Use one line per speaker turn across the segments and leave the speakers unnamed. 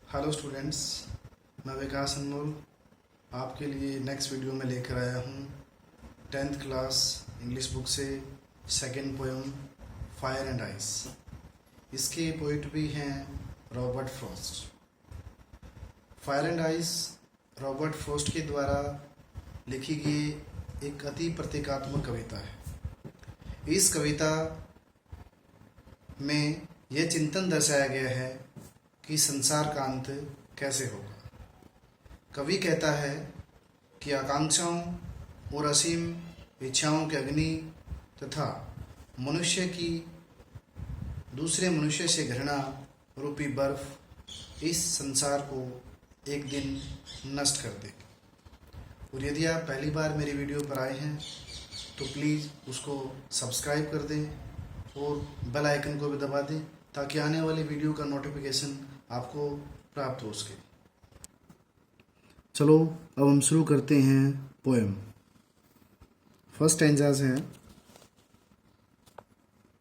Hello students, मैं विकास अनमोल आपके लिए नेक्स्ट वीडियो में लेकर आया हूँ 10th क्लास इंग्लिश बुक से second poem fire and ice. इसके पोइट भी हैं Robert Frost. Fire and ice Robert Frost के द्वारा लिखी गई एक अति प्रतीकात्मक कविता है। इस कविता में यह चिंतन दर्शाया गया है कि संसार का अंत कैसे होगा। कवि कहता है कि आकांक्षाओं और असीम इच्छाओं के अग्नि तथा मनुष्य की दूसरे मनुष्य से घृणा रूपी बर्फ इस संसार को एक दिन नष्ट कर देगी। और यदि आप पहली बार मेरी वीडियो पर आए हैं तो प्लीज़ उसको सब्सक्राइब कर दें और बेल आइकन को भी दबा दें ताकि आने वाली वीडियो का नोटिफिकेशन आपको प्राप्त हो सके। चलो अब हम शुरू करते हैं पोएम। फर्स्ट स्टैंजाज है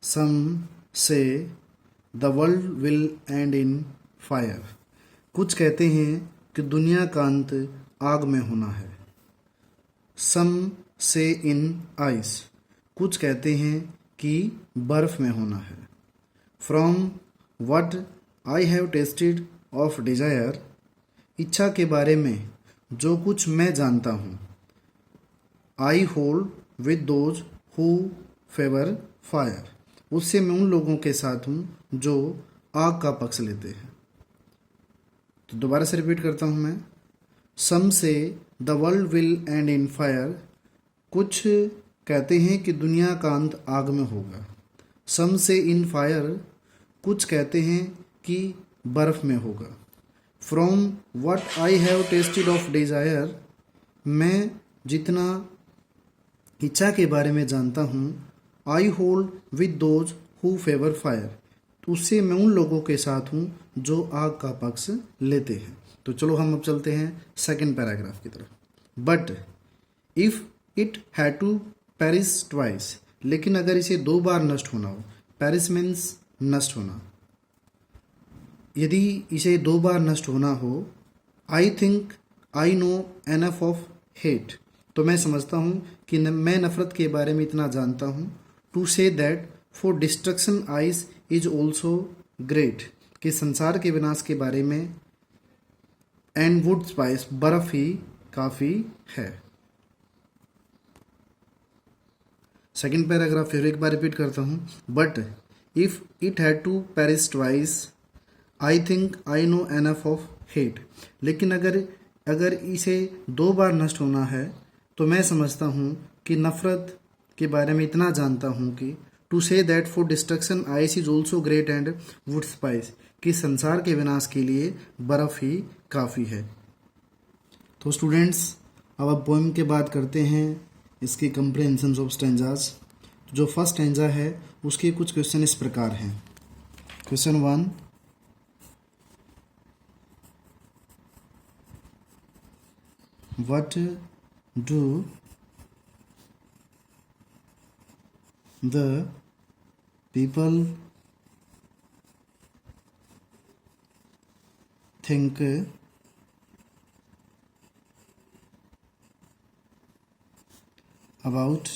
सम से the world will and in fire. कुछ कहते हैं कि दुनिया का अंत आग में होना है। सम से इन आइस। कुछ कहते हैं कि बर्फ में होना है। From what I have tested of desire. इच्छा के बारे में जो कुछ मैं जानता हूँ। I hold with those who favour fire. उससे मैं उन लोगों के साथ हूँ जो आग का पक्ष लेते हैं। तो दोबारा से रिपीट करता हूँ मैं। सम से the world will and in fire. कुछ कहते हैं कि दुनिया का अंत आग में होगा। सम से इन फायर। कुछ कहते हैं कि बर्फ में होगा। From what I have tested of desire. मैं जितना इच्छा के बारे में जानता हूँ। I hold with those who favour fire. तो उससे मैं उन लोगों के साथ हूँ जो आग का पक्ष लेते हैं। तो चलो हम अब चलते हैं सेकंड पैराग्राफ की तरफ। But if it had to perish twice. लेकिन अगर इसे दो बार नष्ट होना हो। पेरिश मीन्स नष्ट होना। यदि इसे दो बार नष्ट होना हो। आई think I know enough of hate. तो मैं समझता हूँ कि मैं नफरत के बारे में इतना जानता हूँ। To say that for destruction ice is also great. कि संसार के विनाश के बारे में एंड वुड स्पाइस बर्फ ही काफ़ी है। सेकेंड पैराग्राफ फिर एक बार रिपीट करता हूँ। But if it had to perish twice I think I know enough of hate. लेकिन अगर इसे दो बार नष्ट होना है तो मैं समझता हूँ कि नफरत के बारे में इतना जानता हूँ कि to say that for destruction ice is also great and would suffice. कि संसार के विनाश के लिए बर्फ ही काफ़ी है। तो स्टूडेंट्स अब पोएम के बात करते हैं इसकी कंप्रिहेंशन ऑफ स्टैंजाज। जो फर्स्ट स्टैंजा है उसके कुछ क्वेश्चन इस प्रकार हैं। Question 1, what do the people think about the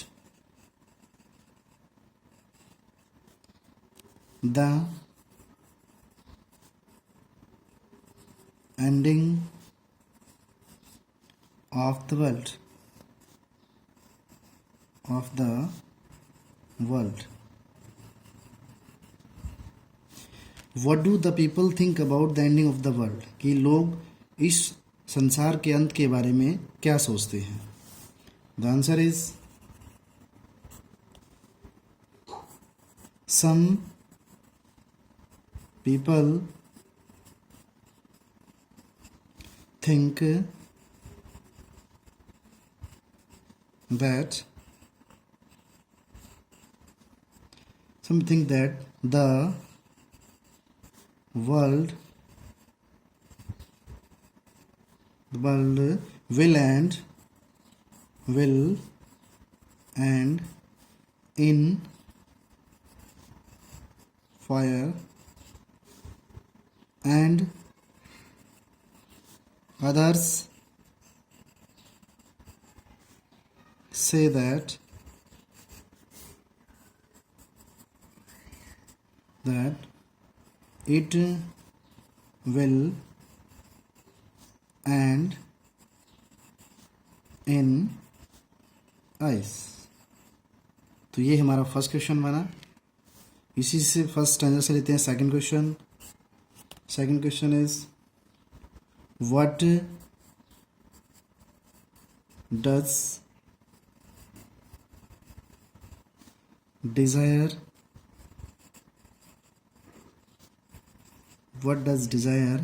ending of the world What do the people think about the ending of the world? कि लोग इस संसार के अंत के बारे में क्या सोचते हैं। The answer is some people think that the world will end in fire and Others say that it will end in ice. तो ये हमारा फर्स्ट क्वेश्चन बना. इसी से फर्स्ट स्टैंडर्ड से लेते हैं second question. Second question is what does desire what does desire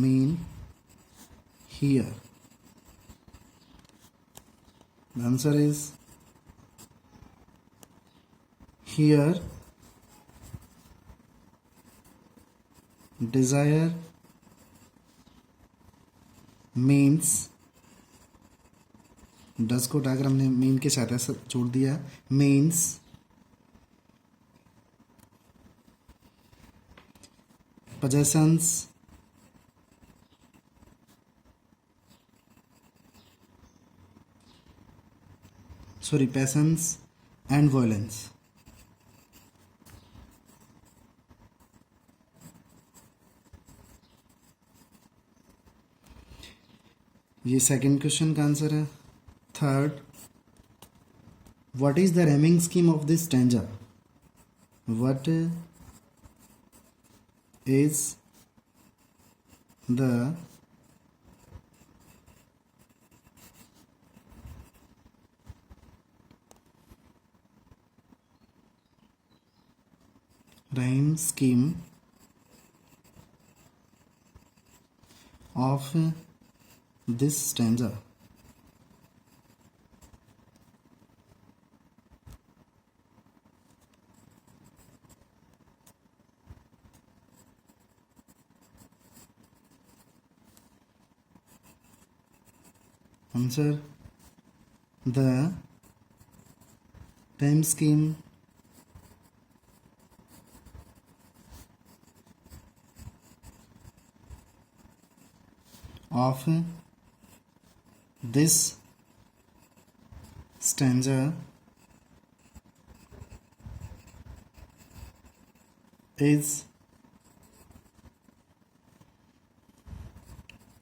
mean here? The answer is here desire means does को डायग्राम ने मीन के साथ ऐसा जोड़ दिया. Means possessions passions and violence. ये सेकंड क्वेश्चन का आंसर है. Third, what is the rhyming scheme of this stanza? What is the rhyme scheme of this stanza? Answer, the time scheme of this stanza is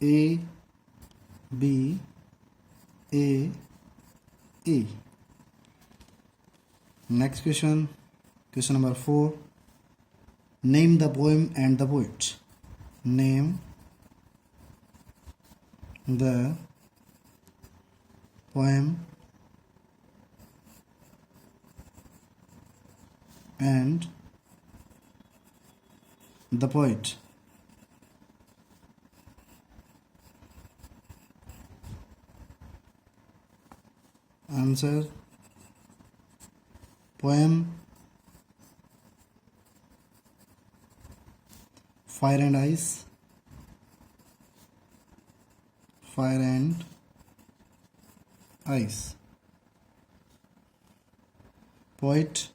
A B A E. Next question, question number 4. Name the poem and the poet. Name the poem and the poet. Answer, poem Fire and Ice. Fire and Ice. Poet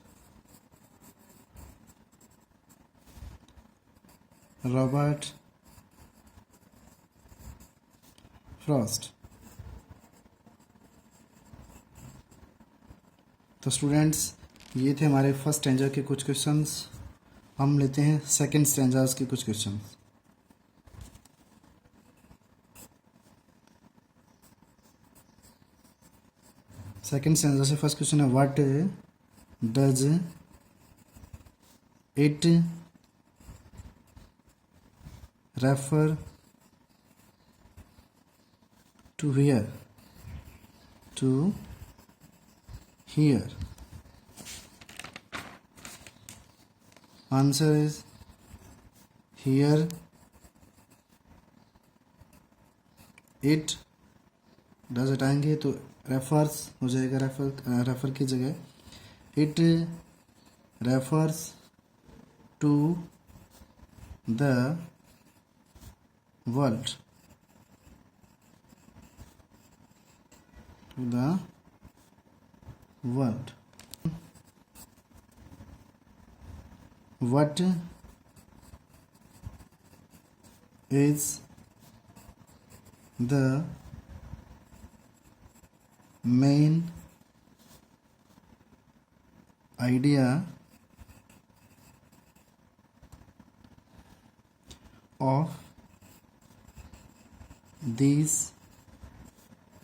Robert Frost. तो students, ये थे हमारे first stanza के कुछ questions. हम लेते हैं second stanzas के कुछ क्वेश्चंस. सेकंड स्टैंजा से फर्स्ट क्वेश्चन है, what does it refer to here? To here. Answer is here it does it आएंगे तो refers हो जाएगा. रेफर की जगह it refers to the world. To the world. What is The main idea of these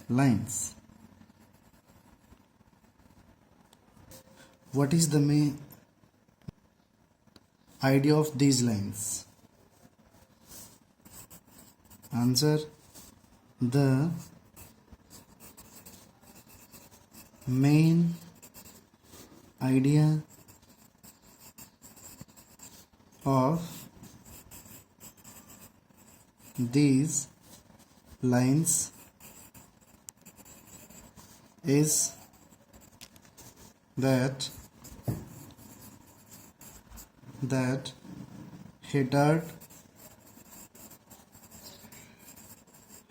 lines. What is the main idea of these lines? Answer: the main idea of these lines is that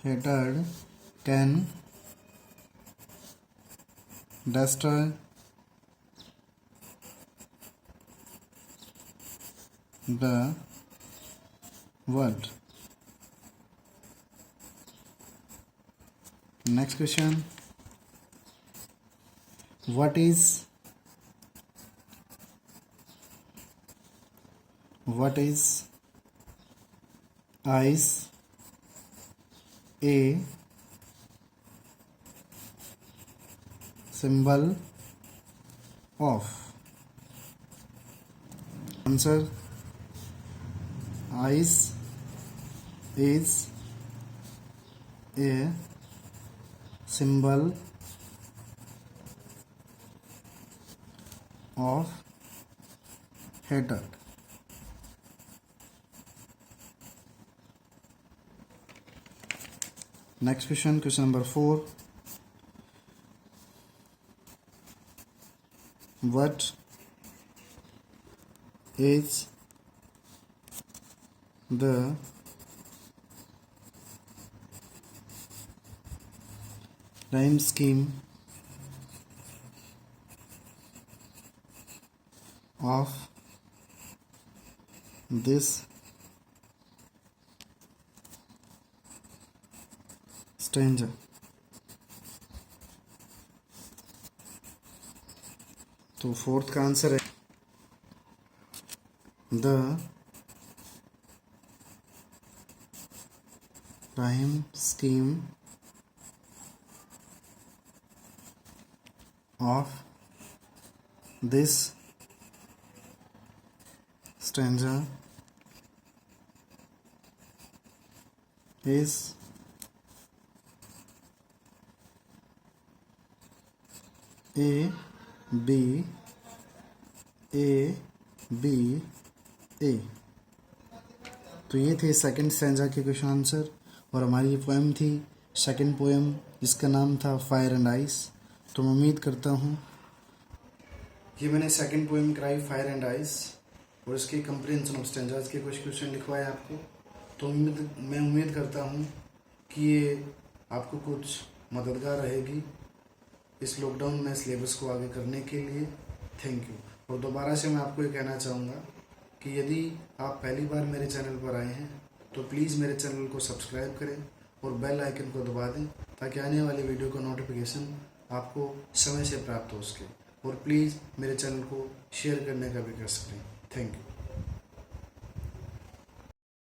Hatred can destroy the world. Next question. What is ice a symbol of? Answer: ice is a symbol of hatred. Next question, question number 4. What is the rhyme scheme of this stanza? तो fourth का answer है the rhyme scheme of this stanza is A B A B A। तो ये थे second stanza के question answer और हमारी ये पोएम थी सेकंड पोएम जिसका नाम था फायर एंड आइस। तो मैं उम्मीद करता हूँ ये मैंने सेकंड पोएम कराई फायर एंड आइस और इसके कंप्रीहेंशन ऑफ स्टैंजाज के कुछ क्वेश्चन लिखवाए आपको। तो मैं उम्मीद करता हूँ कि ये आपको कुछ मददगार रहेगी इस लॉकडाउन में सिलेबस को आगे करने के लिए। Thank you. और दोबारा से मैं आपको ये कहना चाहूँगा कि यदि आप पहली बार मेरे चैनल पर आए हैं तो प्लीज़ मेरे चैनल को सब्सक्राइब करें और बेल आइकन को दबा दें ताकि आने वाली वीडियो का नोटिफिकेशन आपको समय से प्राप्त हो सके। और प्लीज़ मेरे चैनल को शेयर करने का भी कर सकें। Thank you.